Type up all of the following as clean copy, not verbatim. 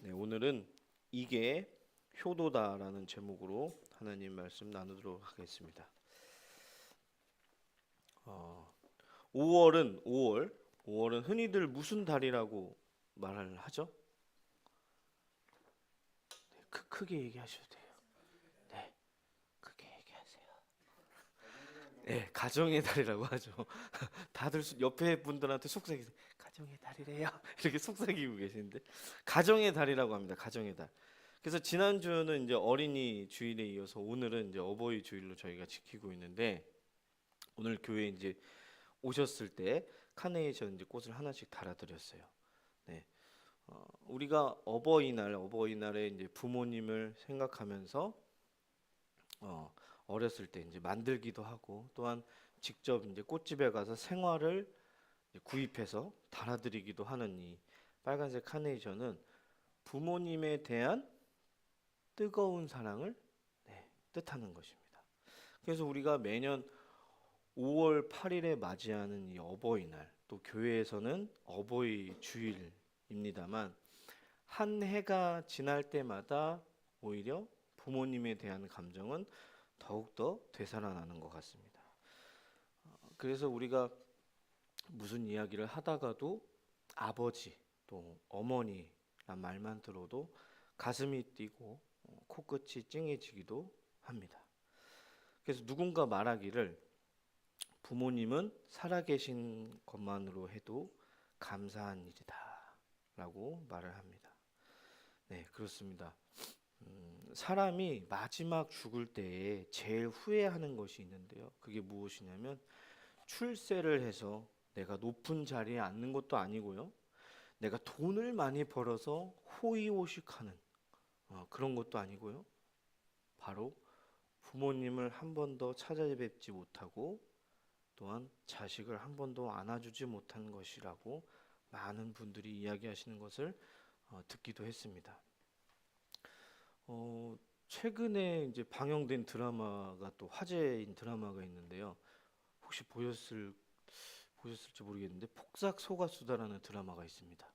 네, 오늘은 이게 효도다라는 제목으로 하나님 말씀 나누도록 하겠습니다. 어, 5월은 흔히들 무슨 달이라고 말을 하죠? 네, 크게 얘기하셔도 돼요. 네, 크게 얘기하세요. 네, 가정의 달이라고 하죠. 다들 옆에 분들한테 속삭이세요. 가정의 달이래요. 이렇게 속삭이고 계시는데 가정의 달이라고 합니다. 가정의 달. 그래서 지난주는 이제 어린이 주일에 이어서 오늘은 이제 어버이 주일로 저희가 지키고 있는데 오늘 교회에 이제 오셨을 때 카네이션 이제 꽃을 하나씩 달아드렸어요. 네, 우리가 어버이날에 이제 부모님을 생각하면서 어렸을 때 이제 만들기도 하고 또한 직접 이제 꽃집에 가서 생화를 이제 구입해서 달아드리기도 하는 이 빨간색 카네이션은 부모님에 대한 뜨거운 사랑을 뜻하는 것입니다. 그래서 우리가 매년 5월 8일에 맞이하는 이 어버이날, 또 교회에서는 어버이 주일입니다만 한 해가 지날 때마다 오히려 부모님에 대한 감정은 더욱더 되살아나는 것 같습니다. 그래서 우리가 무슨 이야기를 하다가도 아버지 또 어머니란 말만 들어도 가슴이 뛰고 코끝이 찡해지기도 합니다. 그래서 누군가 말하기를 부모님은 살아계신 것만으로 해도 감사한 일이다 라고 말을 합니다. 네, 그렇습니다. 사람이 마지막 죽을 때에 제일 후회하는 것이 있는데요. 그게 무엇이냐면 출세를 해서 내가 높은 자리에 앉는 것도 아니고요. 내가 돈을 많이 벌어서 호의호식하는 그런 것도 아니고요. 바로 부모님을 한 번 더 찾아뵙지 못하고 또한 자식을 한 번도 안아주지 못한 것이라고 많은 분들이 이야기하시는 것을 듣기도 했습니다. 최근에 이제 방영된 드라마가 또 화제인 드라마가 있는데요. 혹시 보셨을지 모르겠는데 폭삭 속았수다라는 드라마가 있습니다.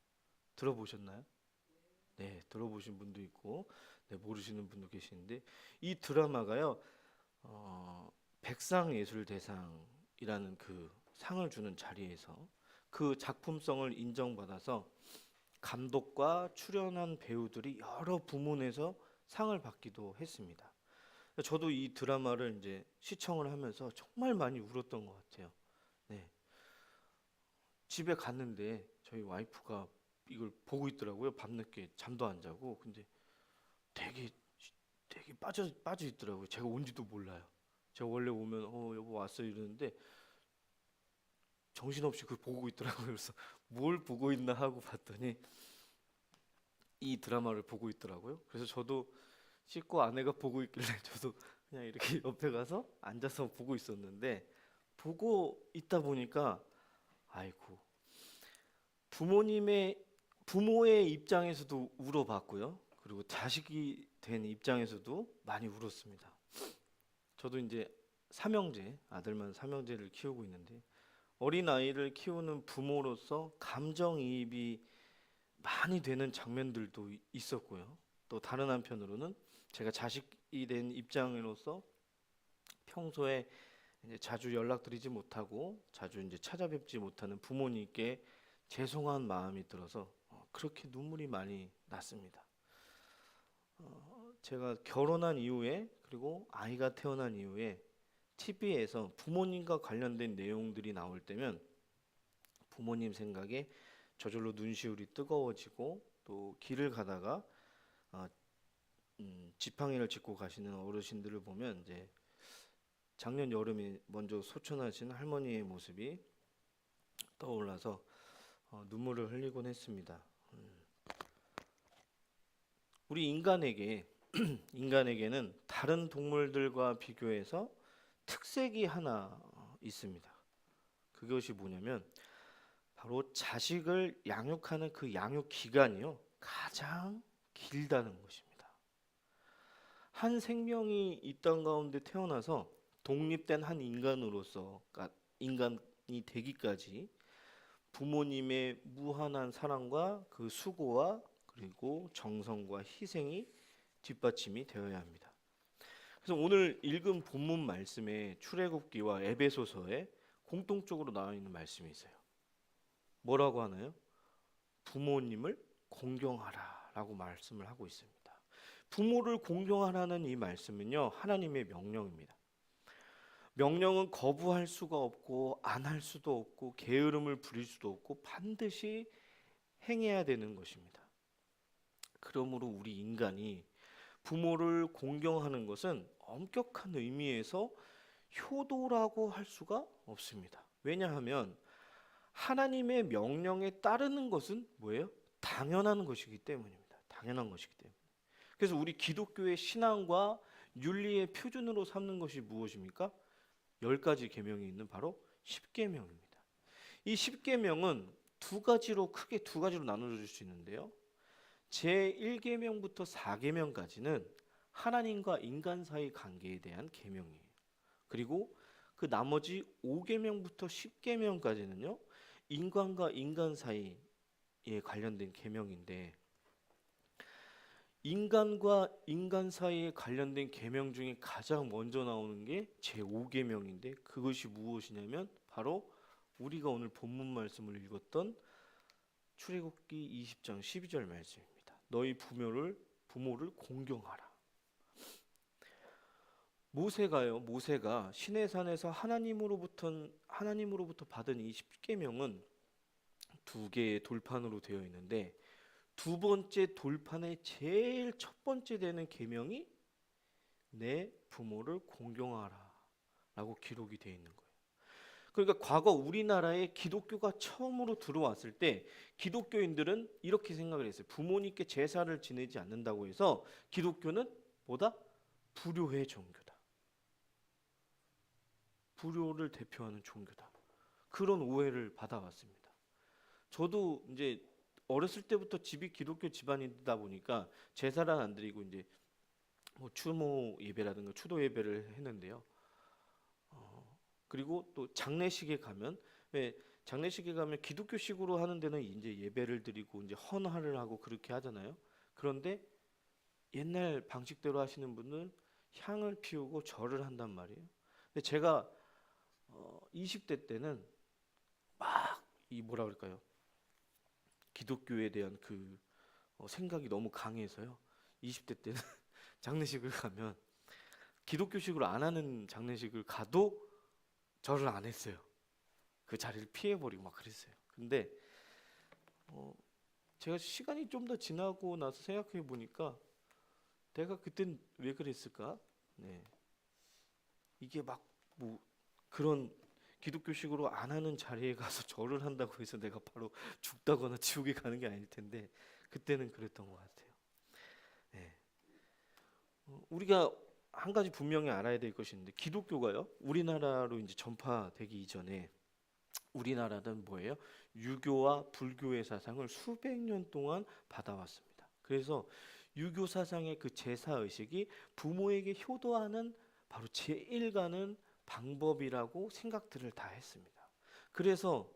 들어보셨나요? 네, 들어보신 분도 있고, 네, 모르시는 분도 계시는데 이 드라마가요, 백상예술대상이라는 그 상을 주는 자리에서 그 작품성을 인정받아서 감독과 출연한 배우들이 여러 부문에서 상을 받기도 했습니다. 저도 이 드라마를 이제 시청을 하면서 정말 많이 울었던 것 같아요. 네, 집에 갔는데 저희 와이프가 이걸 보고 있더라고요. 밤늦게 잠도 안 자고. 근데 되게 되게 빠져 있더라고요. 제가 온지도 몰라요. 제가 원래 오면 여보 왔어 이러는데 정신없이 그걸 보고 있더라고요. 그래서 뭘 보고 있나 하고 봤더니 이 드라마를 보고 있더라고요. 그래서 저도 씻고 아내가 보고 있길래 저도 그냥 이렇게 옆에 가서 앉아서 보고 있었는데 보고 있다 보니까 아이고 부모의 입장에서도 울어봤고요. 그리고 자식이 된 입장에서도 많이 울었습니다. 저도 이제 아들만 삼형제를 키우고 있는데 어린 아이를 키우는 부모로서 감정이입이 많이 되는 장면들도 있었고요. 또 다른 한편으로는 제가 자식이 된 입장으로서 평소에 이제 자주 연락드리지 못하고 자주 이제 찾아뵙지 못하는 부모님께 죄송한 마음이 들어서 그렇게 눈물이 많이 났습니다. 제가 결혼한 이후에 그리고 아이가 태어난 이후에 TV에서 부모님과 관련된 내용들이 나올 때면 부모님 생각에 저절로 눈시울이 뜨거워지고 또 길을 가다가 어, 지팡이를 짚고 가시는 어르신들을 보면 이제 작년 여름에 먼저 소천하신 할머니의 모습이 떠올라서 눈물을 흘리곤 했습니다. 우리 인간에게는 다른 동물들과 비교해서 특색이 하나 있습니다. 그것이 뭐냐면 바로 자식을 양육하는 그 양육 기간이요 가장 길다는 것입니다. 한 생명이 이 땅 가운데 태어나서 독립된 한 인간으로서 인간이 되기까지 부모님의 무한한 사랑과 그 수고와 그리고 정성과 희생이 뒷받침이 되어야 합니다. 그래서 오늘 읽은 본문 말씀에 출애굽기와 에베소서에 공통적으로 나와 있는 말씀이 있어요. 뭐라고 하나요? 부모님을 공경하라라고 말씀을 하고 있습니다. 부모를 공경하라는 이 말씀은요, 하나님의 명령입니다. 명령은 거부할 수가 없고 안 할 수도 없고 게으름을 부릴 수도 없고 반드시 행해야 되는 것입니다. 그러므로 우리 인간이 부모를 공경하는 것은 엄격한 의미에서 효도라고 할 수가 없습니다. 왜냐하면 하나님의 명령에 따르는 것은 뭐예요? 당연한 것이기 때문입니다. 당연한 것이기 때문에. 그래서 우리 기독교의 신앙과 윤리의 표준으로 삼는 것이 무엇입니까? 10가지 계명이 있는 바로 10계명입니다. 이 10계명은 크게 두 가지로 나눠질 수 있는데요. 제1계명부터 4계명까지는 하나님과 인간 사이 관계에 대한 계명이에요. 그리고 그 나머지 5계명부터 10계명까지는요. 인간과 인간 사이에 관련된 계명인데, 인간과 인간 사이에 관련된 계명 중에 가장 먼저 나오는 게 제5계명인데 그것이 무엇이냐면 바로 우리가 오늘 본문 말씀을 읽었던 출애굽기 20장 12절 말씀입니다. 너희 부모를 공경하라. 모세가 시내산에서 하나님으로부터 받은 이 10계명은 두 개의 돌판으로 되어 있는데 두 번째 돌판의 제일 첫 번째 되는 계명이 내 부모를 공경하라라고 기록이 되어 있는 거예요. 그러니까 과거 우리나라에 기독교가 처음으로 들어왔을 때 기독교인들은 이렇게 생각을 했어요. 부모님께 제사를 지내지 않는다고 해서 기독교는 뭐다? 불효의 종교다. 불효를 대표하는 종교다. 그런 오해를 받아왔습니다. 저도 이제 어렸을 때부터 집이 기독교 집안이다 보니까 제사를 안 드리고 이제 뭐 추모 예배라든가 추도 예배를 했는데요. 그리고 또 장례식에 가면 기독교식으로 하는 데는 이제 예배를 드리고 이제 헌화를 하고 그렇게 하잖아요. 그런데 옛날 방식대로 하시는 분은 향을 피우고 절을 한단 말이에요. 근데 제가 20대 때는 막 이 뭐라 그럴까요? 기독교에 대한 그 생각이 너무 강해서요. 20대 때는 장례식을 가면 기독교식으로 안 하는 장례식을 가도 절을 안 했어요. 그 자리를 피해버리고 막 그랬어요. 근데 제가 시간이 좀 더 지나고 나서 생각해 보니까 내가 그땐 왜 그랬을까? 네. 이게 막 뭐 그런 기독교식으로 안 하는 자리에 가서 절을 한다고 해서 내가 바로 죽다거나 지옥에 가는 게 아닐 텐데 그때는 그랬던 것 같아요. 네. 우리가 한 가지 분명히 알아야 될 것이 있는데 기독교가요 우리나라로 이제 전파되기 이전에 우리나라는 뭐예요? 유교와 불교의 사상을 수백 년 동안 받아왔습니다. 그래서 유교 사상의 그 제사 의식이 부모에게 효도하는 바로 제일 가는 방법이라고 생각들을 다 했습니다. 그래서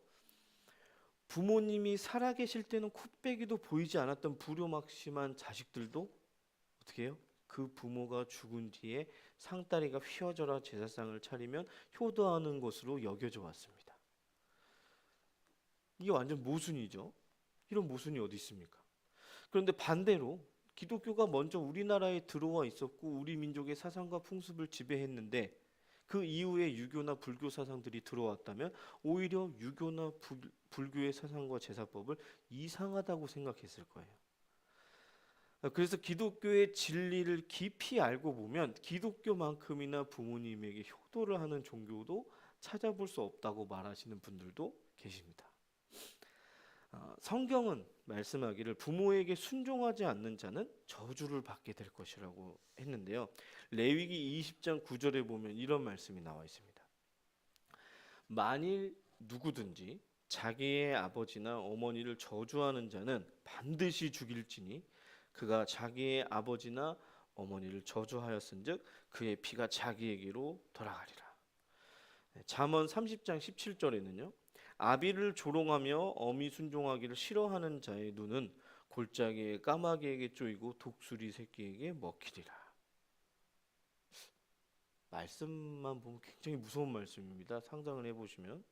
부모님이 살아계실 때는 코빼기도 보이지 않았던 불효막심한 자식들도 어떻게 해요? 그 부모가 죽은 뒤에 상다리가 휘어져라 제사상을 차리면 효도하는 것으로 여겨져 왔습니다. 이게 완전 모순이죠. 이런 모순이 어디 있습니까? 그런데 반대로 기독교가 먼저 우리나라에 들어와 있었고 우리 민족의 사상과 풍습을 지배했는데 그 이후에 유교나 불교 사상들이 들어왔다면 오히려 유교나 불교의 사상과 제사법을 이상하다고 생각했을 거예요. 그래서 기독교의 진리를 깊이 알고 보면 기독교만큼이나 부모님에게 효도를 하는 종교도 찾아볼 수 없다고 말하시는 분들도 계십니다. 성경은 말씀하기를 부모에게 순종하지 않는 자는 저주를 받게 될 것이라고 했는데요. 레위기 20장 9절에 보면 이런 말씀이 나와 있습니다. 만일 누구든지 자기의 아버지나 어머니를 저주하는 자는 반드시 죽일지니 그가 자기의 아버지나 어머니를 저주하였은즉 그의 피가 자기에게로 돌아가리라. 잠언 30장 17절에는요. 아비를 조롱하며 어미 순종하기를 싫어하는 자의 눈은 골짜기에 까마귀에게 쪼이고 독수리 새끼에게 먹히리라. 말씀만 보면 굉장히 무서운 말씀입니다. 상상을 해보시면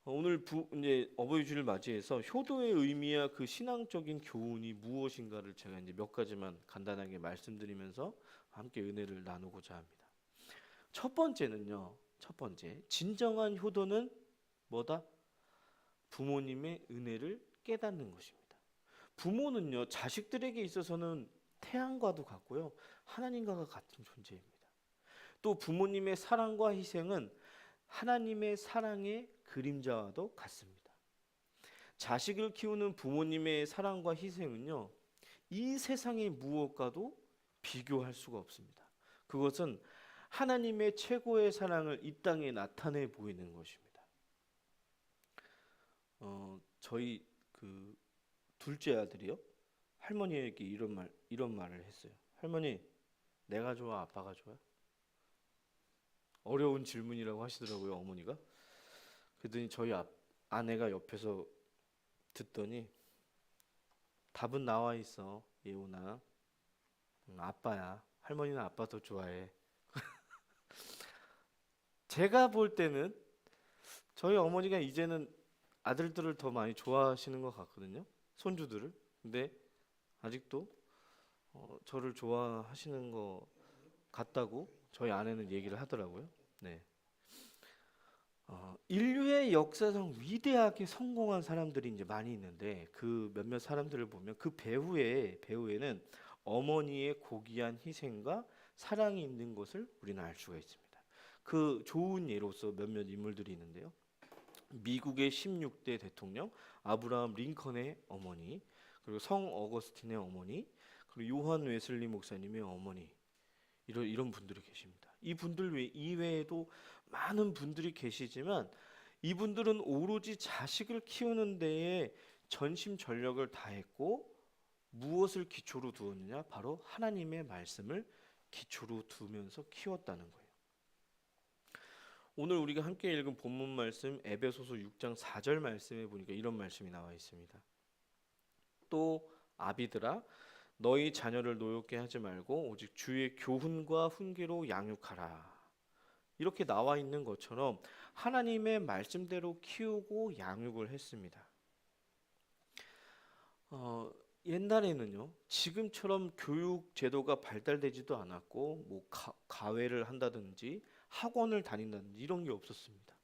오늘 이제 어버이 주를 맞이해서 효도의 의미와 그 신앙적인 교훈이 무엇인가를 제가 이제 몇 가지만 간단하게 말씀드리면서 함께 은혜를 나누고자 합니다. 첫 번째는요. 첫 번째, 진정한 효도는 뭐다? 부모님의 은혜를 깨닫는 것입니다. 부모는요, 자식들에게 있어서는 태양과도 같고요, 하나님과 같은 존재입니다. 또 부모님의 사랑과 희생은 하나님의 사랑의 그림자와도 같습니다. 자식을 키우는 부모님의 사랑과 희생은요, 이 세상의 무엇과도 비교할 수가 없습니다. 그것은 하나님의 최고의 사랑을 이 땅에 나타내 보이는 것입니다. 저희 그 둘째 아들이요, 할머니에게 이런 말을 했어요. 할머니, 내가 좋아, 아빠가 좋아? 어려운 질문이라고 하시더라고요, 어머니가. 그랬더니 저희 아내가 옆에서 듣더니 답은 나와 있어, 예훈아. 아빠야. 할머니는 아빠 더 좋아해. 제가 볼 때는 저희 어머니가 이제는 아들들을 더 많이 좋아하시는 것 같거든요, 손주들을. 근데 아직도 저를 좋아하시는 것 같다고 저희 아내는 얘기를 하더라고요. 네. 인류의 역사상 위대하게 성공한 사람들이 이제 많이 있는데 그 몇몇 사람들을 보면 그 배후에는 어머니의 고귀한 희생과 사랑이 있는 것을 우리는 알 수가 있습니다. 그 좋은 예로서 몇몇 인물들이 있는데요. 미국의 16대 대통령 아브라함 링컨의 어머니, 그리고 성 어거스틴의 어머니, 그리고 요한 웨슬리 목사님의 어머니, 이런 분들이 계십니다. 이분들 이외에도 많은 분들이 계시지만 이분들은 오로지 자식을 키우는 데에 전심전력을 다했고 무엇을 기초로 두었느냐? 바로 하나님의 말씀을 기초로 두면서 키웠다는 거예요. 오늘 우리가 함께 읽은 본문 말씀 에베소서 6장 4절 말씀에 보니까 이런 말씀이 나와 있습니다. 또 아비들아, 너희 자녀를 노엽게 하지 말고 오직 주의 교훈과 훈계로 양육하라. 이렇게 나와 있는 것처럼 하나님의 말씀대로 키우고 양육을 했습니다. 옛날에는요, 지금처럼 교육 제도가 발달되지도 않았고 뭐 가회를 한다든지 학원을 다닌다든지 이런 게 없었습니다.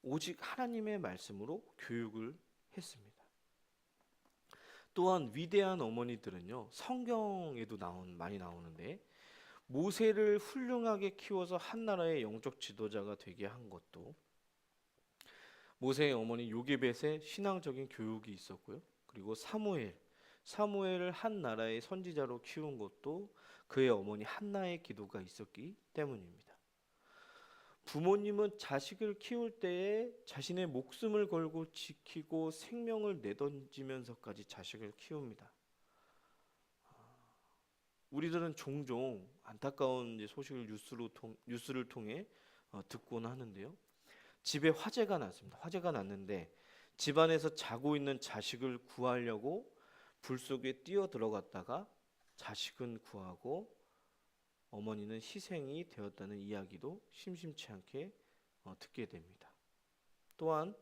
오직 하나님의 말씀으로 교육을 했습니다. 또한 위대한 어머니들은요, 성경에도 많이 나오는데 모세를 훌륭하게 키워서 한 나라의 영적 지도자가 되게 한 것도 모세의 어머니 요게벳의 신앙적인 교육이 있었고요. 그리고 사무엘을 한 나라의 선지자로 키운 것도 그의 어머니 한나의 기도가 있었기 때문입니다. 부모님은 자식을 키울 때에 자신의 목숨을 걸고 지키고 생명을 내던지면서까지 자식을 키웁니다. 우리들은 종종 안타까운 소식을 뉴스를 통해 듣곤 하는데요. 집에 화재가 났습니다. 화재가 났는데 집안에서 자고 있는 자식을 구하려고 불 속에 뛰어 들어갔다가 자식은 구하고 어머니는 희생이 되었다는 이야기도 심심치 않게 듣게 됩니다. 또한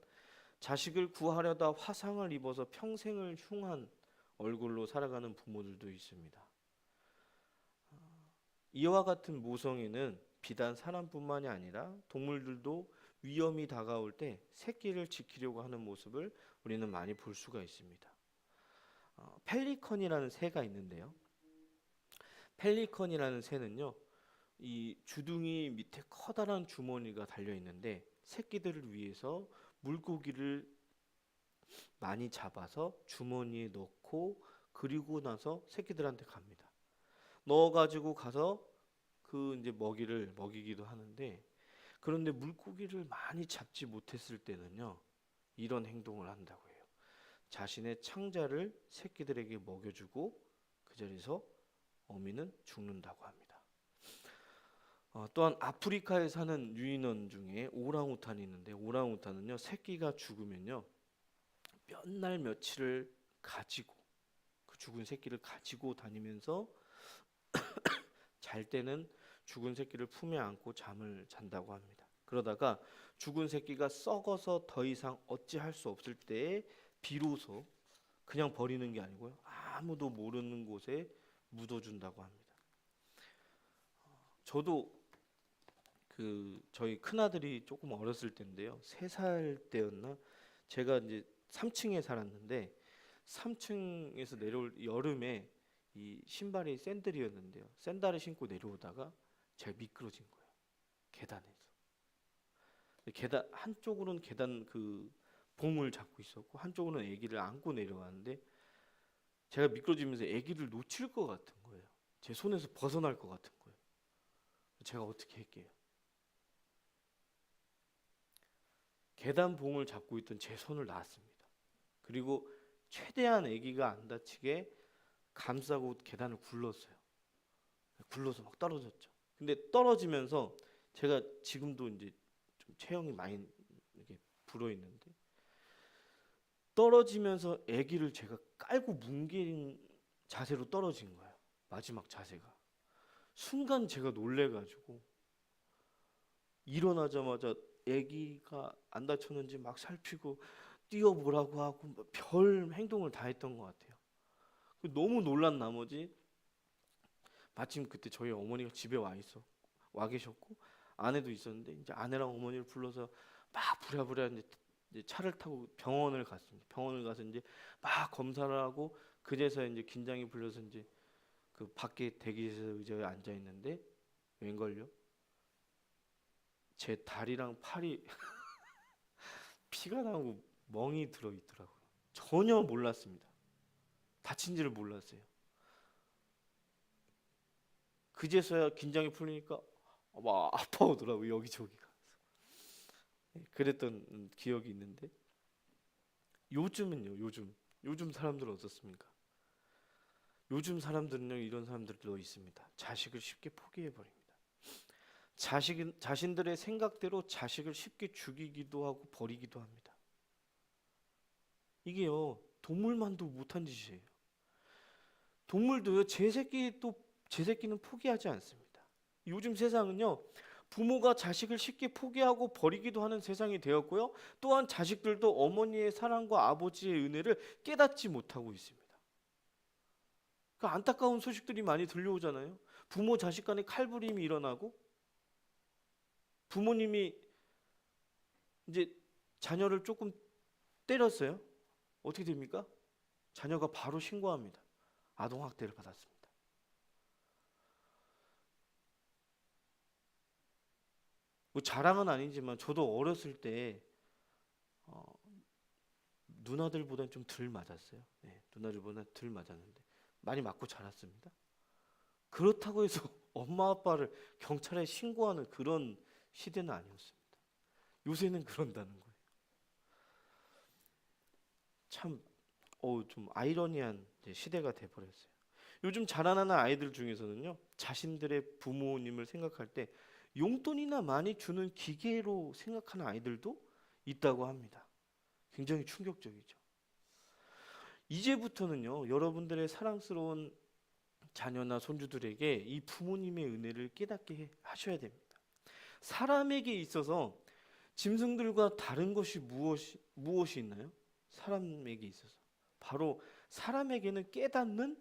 자식을 구하려다 화상을 입어서 평생을 흉한 얼굴로 살아가는 부모들도 있습니다. 이와 같은 모성애는 비단 사람뿐만이 아니라 동물들도 위험이 다가올 때 새끼를 지키려고 하는 모습을 우리는 많이 볼 수가 있습니다. 펠리컨이라는 새가 있는데요. 펠리컨이라는 새는요, 이 주둥이 밑에 커다란 주머니가 달려 있는데 새끼들을 위해서 물고기를 많이 잡아서 주머니에 넣고 그리고 나서 새끼들한테 갑니다. 넣어가지고 가서 그 이제 먹이를 먹이기도 하는데, 그런데 물고기를 많이 잡지 못했을 때는요, 이런 행동을 한다고 해요. 자신의 창자를 새끼들에게 먹여주고 그 자리에서 어미는 죽는다고 합니다. 또한 아프리카에 사는 유인원 중에 오랑우탄이 있는데 오랑우탄은요, 새끼가 죽으면요 몇 날 며칠을 가지고 그 죽은 새끼를 가지고 다니면서 잘 때는 죽은 새끼를 품에 안고 잠을 잔다고 합니다. 그러다가 죽은 새끼가 썩어서 더 이상 어찌할 수 없을 때에 비로소 그냥 버리는 게 아니고요. 아무도 모르는 곳에 묻어준다고 합니다. 저도 저희 큰아들이 조금 어렸을 때인데요. 3살 때였나? 제가 이제 3층에 살았는데 3층에서 내려올 여름에 이 신발이 샌들이었는데요. 샌들을 신고 내려오다가 제가 미끄러진 거예요. 계단에서. 계단 한쪽으로는 계단 그 봉을 잡고 있었고 한쪽으로는 아기를 안고 내려가는데 제가 미끄러지면서 아기를 놓칠 것 같은 거예요. 제 손에서 벗어날 것 같은 거예요. 제가 어떻게 할게요? 계단 봉을 잡고 있던 제 손을 놨습니다. 그리고 최대한 아기가 안 다치게 감싸고 계단을 굴렀어요. 굴러서 막 떨어졌죠. 근데 떨어지면서 제가 지금도 이제 좀 체형이 많이 이렇게 불어 있는데 떨어지면서 아기를 제가 깔고 뭉개린 자세로 떨어진 거예요. 마지막 자세가. 순간 제가 놀래가지고 일어나자마자 아기가 안 다쳤는지 막 살피고 뛰어보라고 하고 별 행동을 다 했던 것 같아요. 너무 놀란 나머지 마침 그때 저희 어머니가 집에 와 계셨고 아내도 있었는데 이제 아내랑 어머니를 불러서 막 부랴부랴 이제 차를 타고 병원을 갔습니다. 병원을 가서 이제 막 검사를 하고 그제서 이제 긴장이 풀려서 이제 그 밖에 대기실에서 의자에 앉아 있는데 웬걸요? 제 다리랑 팔이 피가 나고 멍이 들어 있더라고요. 전혀 몰랐습니다. 다친지를 몰랐어요. 그제서야 긴장이 풀리니까 막 아파오더라고요. 여기저기가. 그랬던 기억이 있는데 요즘은요. 요즘 사람들은 어떻습니까? 요즘 사람들은요. 이런 사람들도 있습니다. 자식을 쉽게 포기해 버립니다. 자신들의 생각대로 자식을 쉽게 죽이기도 하고 버리기도 합니다. 이게요. 동물만도 못한 짓이에요. 동물도요. 제 새끼는 포기하지 않습니다. 요즘 세상은요. 부모가 자식을 쉽게 포기하고 버리기도 하는 세상이 되었고요. 또한 자식들도 어머니의 사랑과 아버지의 은혜를 깨닫지 못하고 있습니다. 그 안타까운 소식들이 많이 들려오잖아요. 부모 자식 간에 칼부림이 일어나고 부모님이 이제 자녀를 조금 때렸어요. 어떻게 됩니까? 자녀가 바로 신고합니다. 아동학대를 받았습니다. 뭐 자랑은 아니지만 저도 어렸을 때 누나들보다는 좀 덜 맞았어요. 네, 누나들보다 덜 맞았는데 많이 맞고 자랐습니다. 그렇다고 해서 엄마 아빠를 경찰에 신고하는 그런 시대는 아니었습니다. 요새는 그런다는 거예요. 참, 좀 아이러니한 시대가 돼버렸어요. 요즘 자라나는 아이들 중에서는요, 자신들의 부모님을 생각할 때 용돈이나 많이 주는 기계로 생각하는 아이들도 있다고 합니다. 굉장히 충격적이죠. 이제부터는요, 여러분들의 사랑스러운 자녀나 손주들에게 이 부모님의 은혜를 깨닫게 하셔야 됩니다. 사람에게 있어서 짐승들과 다른 것이 무엇이 있나요? 사람에게 있어서 바로 사람에게는 깨닫는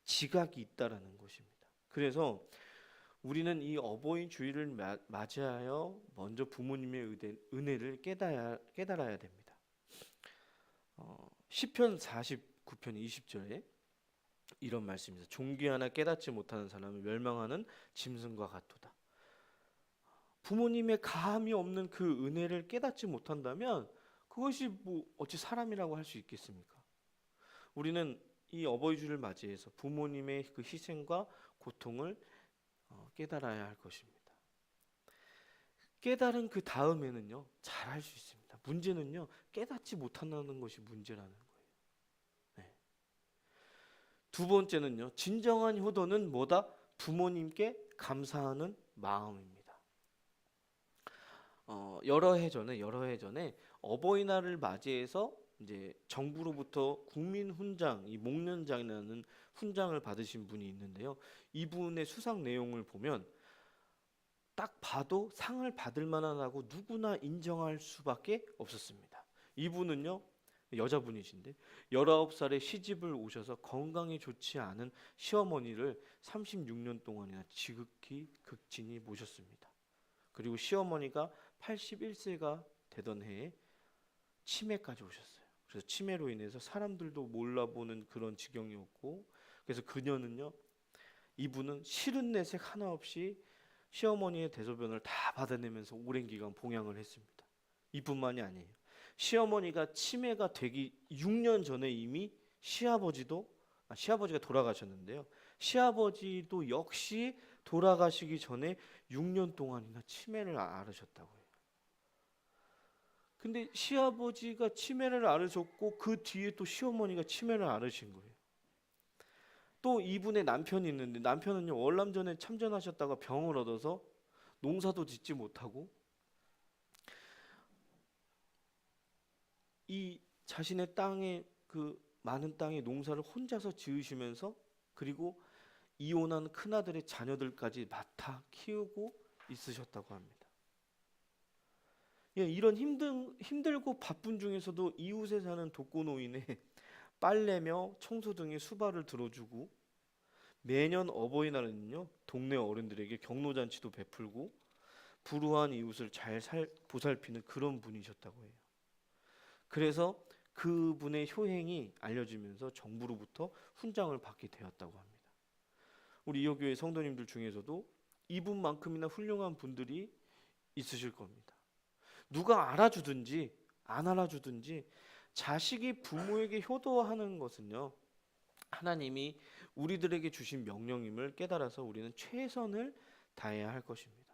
지각이 있다라는 것입니다. 그래서 우리는 이 어버이 주일을 맞이하여 먼저 부모님의 은혜를 깨달아야 됩니다. 시편 49편 20절에 이런 말씀입니다. 종기 하나 깨닫지 못하는 사람은 멸망하는 짐승과 같도다. 부모님의 가함이 없는 그 은혜를 깨닫지 못한다면 그것이 뭐 어찌 사람이라고 할 수 있겠습니까? 우리는 이 어버이 주를 맞이해서 부모님의 그 희생과 고통을 깨달아야 할 것입니다. 깨달은 그 다음에는요, 잘할 수 있습니다. 문제는요, 깨닫지 못한다는 것이 문제라는 거예요. 네. 두 번째는요, 진정한 효도는 뭐다? 부모님께 감사하는 마음입니다. 여러 해 전에 어버이날을 맞이해서 이제 정부로부터 국민 훈장, 이 목련장이라는 훈장을 받으신 분이 있는데요. 이분의 수상 내용을 보면 딱 봐도 상을 받을 만하다고 누구나 인정할 수밖에 없었습니다. 이분은요, 여자분이신데 19살에 시집을 오셔서 건강이 좋지 않은 시어머니를 36년 동안이나 지극히 극진히 모셨습니다. 그리고 시어머니가 81세가 되던 해에 치매까지 오셨어요. 그래서 치매로 인해서 사람들도 몰라보는 그런 지경이었고, 그래서 그녀는요, 이분은 싫은 내색 하나 없이 시어머니의 대소변을 다 받아내면서 오랜 기간 봉양을 했습니다. 이뿐만이 아니에요. 시어머니가 치매가 되기 6년 전에 이미 시아버지가 돌아가셨는데요. 시아버지도 역시 돌아가시기 전에 6년 동안이나 치매를 앓으셨다고요. 근데 시아버지가 치매를 앓으셨고 그 뒤에 또 시어머니가 치매를 앓으신 거예요. 또 이분의 남편이 있는데 남편은요, 월남전에 참전하셨다가 병을 얻어서 농사도 짓지 못하고 이 자신의 땅에 그 많은 땅에 농사를 혼자서 지으시면서 그리고 이혼한 큰아들의 자녀들까지 맡아 키우고 있으셨다고 합니다. 예, 이런 힘들고 바쁜 중에서도 이웃에 사는 독거노인의 빨래며 청소 등의 수발을 들어주고 매년 어버이날에는요, 동네 어른들에게 경로잔치도 베풀고 불우한 이웃을 잘 보살피는 그런 분이셨다고 해요. 그래서 그분의 효행이 알려지면서 정부로부터 훈장을 받게 되었다고 합니다. 우리 이호교회 성도님들 중에서도 이분만큼이나 훌륭한 분들이 있으실 겁니다. 누가 알아주든지 안 알아주든지 자식이 부모에게 효도하는 것은요, 하나님이 우리들에게 주신 명령임을 깨달아서 우리는 최선을 다해야 할 것입니다.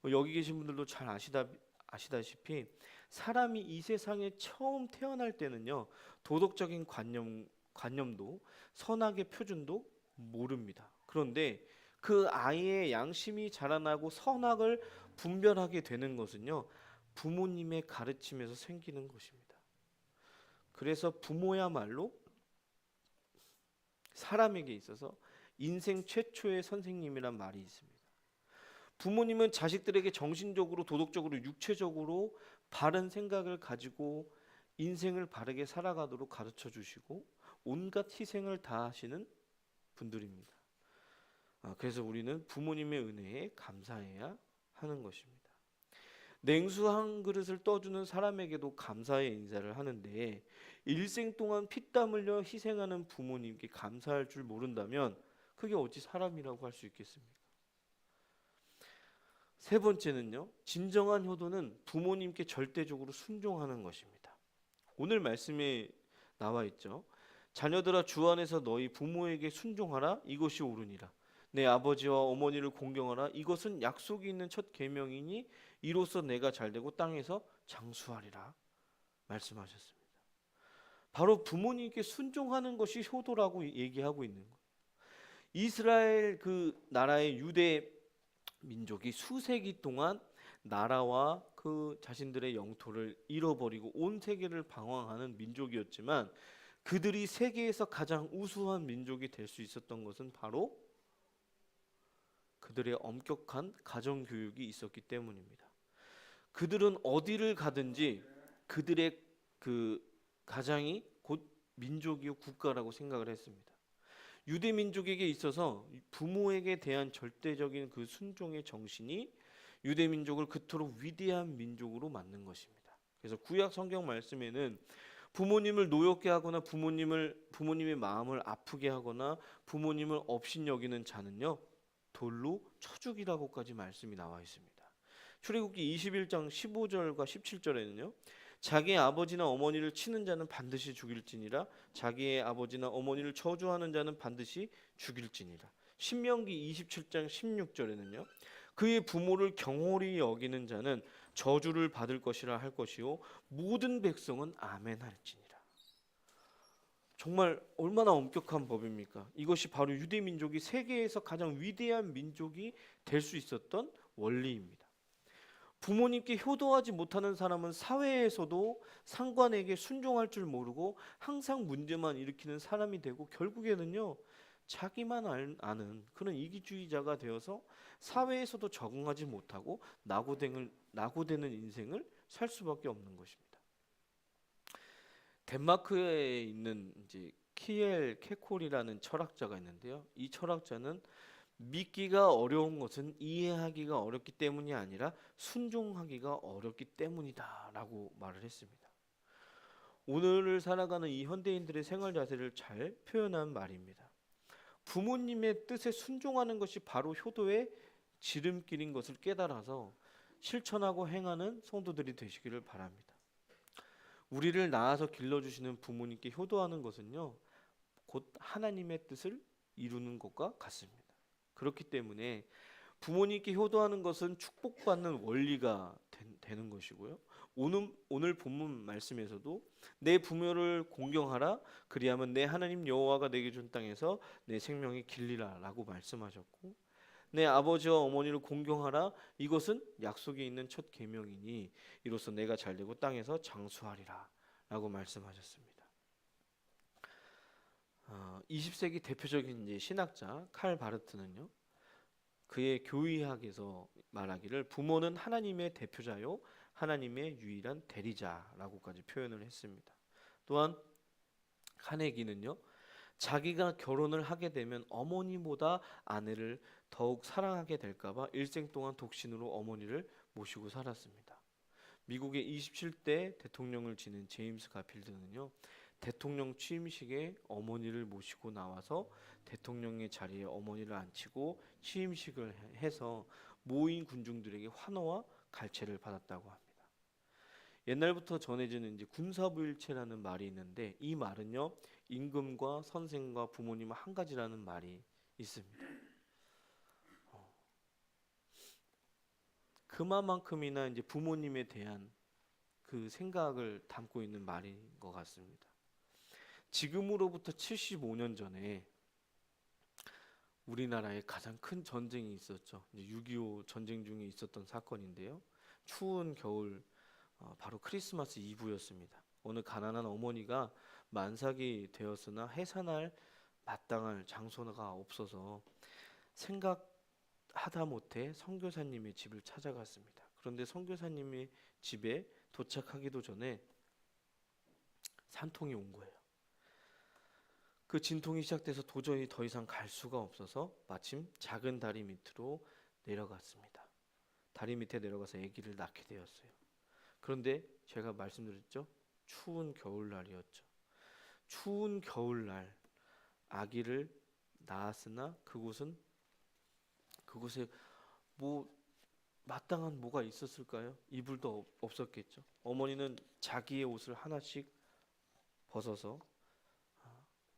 여기 계신 분들도 잘 아시다시피 사람이 이 세상에 처음 태어날 때는요, 도덕적인 관념도 선악의 표준도 모릅니다. 그런데 그 아이의 양심이 자라나고 선악을 분별하게 되는 것은요, 부모님의 가르침에서 생기는 것입니다. 그래서 부모야말로 사람에게 있어서 인생 최초의 선생님이란 말이 있습니다. 부모님은 자식들에게 정신적으로, 도덕적으로, 육체적으로 바른 생각을 가지고 인생을 바르게 살아가도록 가르쳐 주시고 온갖 희생을 다하시는 분들입니다. 그래서 우리는 부모님의 은혜에 감사해야 하는 것입니다. 냉수 한 그릇을 떠주는 사람에게도 감사의 인사를 하는데 일생 동안 피땀 흘려 희생하는 부모님께 감사할 줄 모른다면 그게 어찌 사람이라고 할 수 있겠습니까? 세 번째는요, 진정한 효도는 부모님께 절대적으로 순종하는 것입니다. 오늘 말씀에 나와 있죠. 자녀들아, 주 안에서 너희 부모에게 순종하라. 이것이 옳으니라. 내 아버지와 어머니를 공경하라. 이것은 약속이 있는 첫 계명이니 이로써 내가 잘되고 땅에서 장수하리라 말씀하셨습니다. 바로 부모님께 순종하는 것이 효도라고 얘기하고 있는 거예요. 이스라엘 그 나라의 유대 민족이 수세기 동안 나라와 그 자신들의 영토를 잃어버리고 온 세계를 방황하는 민족이었지만 그들이 세계에서 가장 우수한 민족이 될 수 있었던 것은 바로 그들의 엄격한 가정교육이 있었기 때문입니다. 그들은 어디를 가든지 그들의 그 가장이 곧 민족이요 국가라고 생각을 했습니다. 유대 민족에게 있어서 부모에게 대한 절대적인 그 순종의 정신이 유대 민족을 그토록 위대한 민족으로 만든 것입니다. 그래서 구약 성경 말씀에는 부모님을 노엽게 하거나 부모님의 마음을 아프게 하거나 부모님을 업신여기는 자는요, 돌로 쳐 죽이라고까지 말씀이 나와 있습니다. 출애굽기 21장 15절과 17절에는요. 자기의 아버지나 어머니를 치는 자는 반드시 죽일지니라. 자기의 아버지나 어머니를 저주하는 자는 반드시 죽일지니라. 신명기 27장 16절에는요. 그의 부모를 경홀히 여기는 자는 저주를 받을 것이라 할 것이요 모든 백성은 아멘 할지니라. 정말 얼마나 엄격한 법입니까? 이것이 바로 유대 민족이 세계에서 가장 위대한 민족이 될 수 있었던 원리입니다. 부모님께 효도하지 못하는 사람은 사회에서도 상관에게 순종할 줄 모르고 항상 문제만 일으키는 사람이 되고 결국에는요 자기만 아는 그런 이기주의자가 되어서 사회에서도 적응하지 못하고 낙오되는 인생을 살 수밖에 없는 것입니다. 덴마크에 있는 이제 키엘 케콜이라는 철학자가 있는데요. 이 철학자는 믿기가 어려운 것은 이해하기가 어렵기 때문이 아니라 순종하기가 어렵기 때문이다라고 말을 했습니다. 오늘을 살아가는 이 현대인들의 생활 자세를 잘 표현한 말입니다. 부모님의 뜻에 순종하는 것이 바로 효도의 지름길인 것을 깨달아서 실천하고 행하는 성도들이 되시기를 바랍니다. 우리를 낳아서 길러주시는 부모님께 효도하는 것은요 곧 하나님의 뜻을 이루는 것과 같습니다. 그렇기 때문에 부모님께 효도하는 것은 축복받는 원리가 되는 것이고요. 오늘 본문 말씀에서도 내 부모를 공경하라 그리하면 내 하나님 여호와가 내게 준 땅에서 내 생명이 길리라 라고 말씀하셨고, 내 아버지와 어머니를 공경하라 이것은 약속이 있는 첫 계명이니 이로써 내가 잘되고 땅에서 장수하리라 라고 말씀하셨습니다. 20세기 대표적인 이제 신학자 칼 바르트는요 그의 교의학에서 말하기를 부모는 하나님의 대표자요 하나님의 유일한 대리자라고까지 표현을 했습니다. 또한 카네기는요 자기가 결혼을 하게 되면 어머니보다 아내를 더욱 사랑하게 될까봐 일생 동안 독신으로 어머니를 모시고 살았습니다. 미국의 27대 대통령을 지낸 제임스 가필드는요 대통령 취임식에 어머니를 모시고 나와서 대통령의 자리에 어머니를 앉히고 취임식을 해서 모인 군중들에게 환호와 갈채를 받았다고 합니다. 옛날부터 전해지는 이제 군사부일체라는 말이 있는데 이 말은요 임금과 선생과 부모님은 한 가지라는 말이 있습니다. 그만큼이나 이제 부모님에 대한 그 생각을 담고 있는 말인 것 같습니다. 지금으로부터 75년 전에 우리나라에 가장 큰 전쟁이 있었죠. 6.25 전쟁 중에 있었던 사건인데요. 추운 겨울 바로 크리스마스 이브였습니다. 어느 가난한 어머니가 만삭이 되었으나 해산할 마땅할 장소가 없어서 생각하다 못해 선교사님의 집을 찾아갔습니다. 그런데 선교사님의 집에 도착하기도 전에 산통이 온 거예요. 그 진통이 시작돼서 도저히 더 이상 갈 수가 없어서 마침 작은 다리 밑으로 내려갔습니다. 다리 밑에 내려가서 아기를 낳게 되었어요. 그런데 제가 말씀드렸죠. 추운 겨울날이었죠. 추운 겨울날 아기를 낳았으나 그곳에 뭐 마땅한 뭐가 있었을까요? 이불도 없었겠죠. 어머니는 자기의 옷을 하나씩 벗어서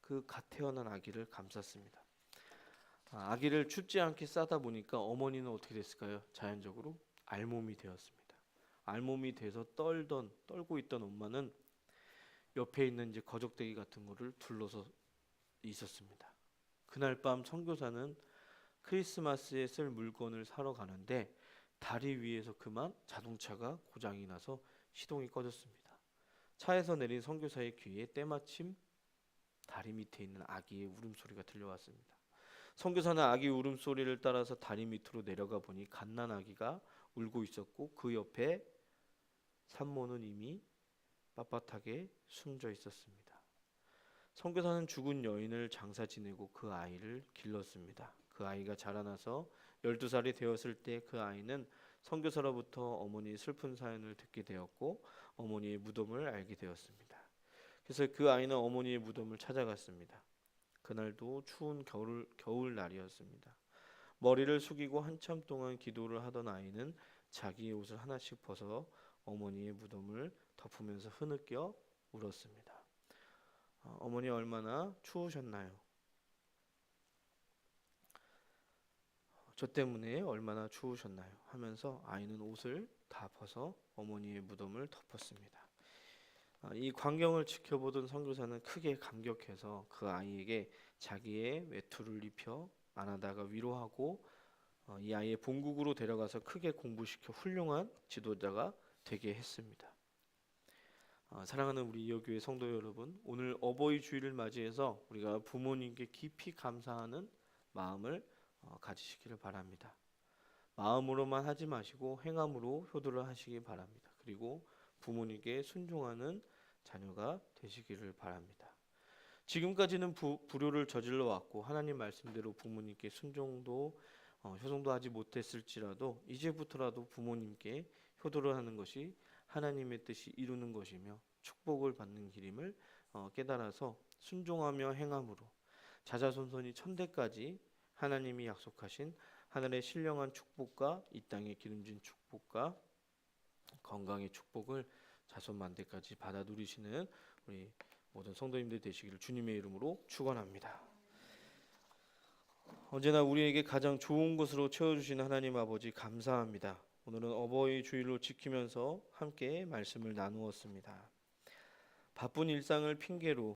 그 갓 태어난 아기를 감쌌습니다. 아기를 춥지 않게 싸다 보니까 어머니는 어떻게 됐을까요? 자연적으로 알몸이 되었습니다. 알몸이 돼서 떨고 있던 엄마는 옆에 있는 이제 거적대기 같은 거를 둘러서 있었습니다. 그날 밤 선교사는 크리스마스에 쓸 물건을 사러 가는데 다리 위에서 그만 자동차가 고장이 나서 시동이 꺼졌습니다. 차에서 내린 선교사의 귀에 때마침 다리 밑에 있는 아기의 울음소리가 들려왔습니다. 선교사는 아기 울음소리를 따라서 다리 밑으로 내려가 보니 갓난 아기가 울고 있었고 그 옆에 산모는 이미 빳빳하게 숨져 있었습니다. 선교사는 죽은 여인을 장사 지내고 그 아이를 길렀습니다. 그 아이가 자라나서 12살이 되었을 때 그 아이는 선교사로부터 어머니의 슬픈 사연을 듣게 되었고 어머니의 무덤을 알게 되었습니다. 그래서 그 아이는 어머니의 무덤을 찾아갔습니다. 그날도 추운 겨울 날이었습니다. 머리를 숙이고 한참 동안 기도를 하던 아이는 자기의 옷을 하나씩 벗어 어머니의 무덤을 덮으면서 흐느껴 울었습니다. 어머니 얼마나 추우셨나요? 저 때문에 얼마나 추우셨나요? 하면서 아이는 옷을 다 벗어 어머니의 무덤을 덮었습니다. 이 광경을 지켜보던 선교사는 크게 감격해서 그 아이에게 자기의 외투를 입혀 안아다가 위로하고 이 아이의 본국으로 데려가서 크게 공부시켜 훌륭한 지도자가 되게 했습니다. 사랑하는 우리 이어교회 성도 여러분, 오늘 어버이 주일을 맞이해서 우리가 부모님께 깊이 감사하는 마음을 가지시기를 바랍니다. 마음으로만 하지 마시고 행함으로 효도를 하시기 바랍니다. 그리고 부모님께 순종하는 자녀가 되시기를 바랍니다. 지금까지는 불효를 저질러 왔고 하나님 말씀대로 부모님께 순종도 효성도 하지 못했을지라도 이제부터라도 부모님께 효도를 하는 것이 하나님의 뜻이 이루는 것이며 축복을 받는 길임을 깨달아서 순종하며 행함으로 자자손손이 천대까지 하나님이 약속하신 하늘의 신령한 축복과 이 땅의 기름진 축복과 건강의 축복을 자손 만대까지 받아 누리시는 우리 모든 성도님들 되시기를 주님의 이름으로 축원합니다. 언제나 우리에게 가장 좋은 것으로 채워주시는 하나님 아버지 감사합니다. 오늘은 어버이 주일로 지키면서 함께 말씀을 나누었습니다. 바쁜 일상을 핑계로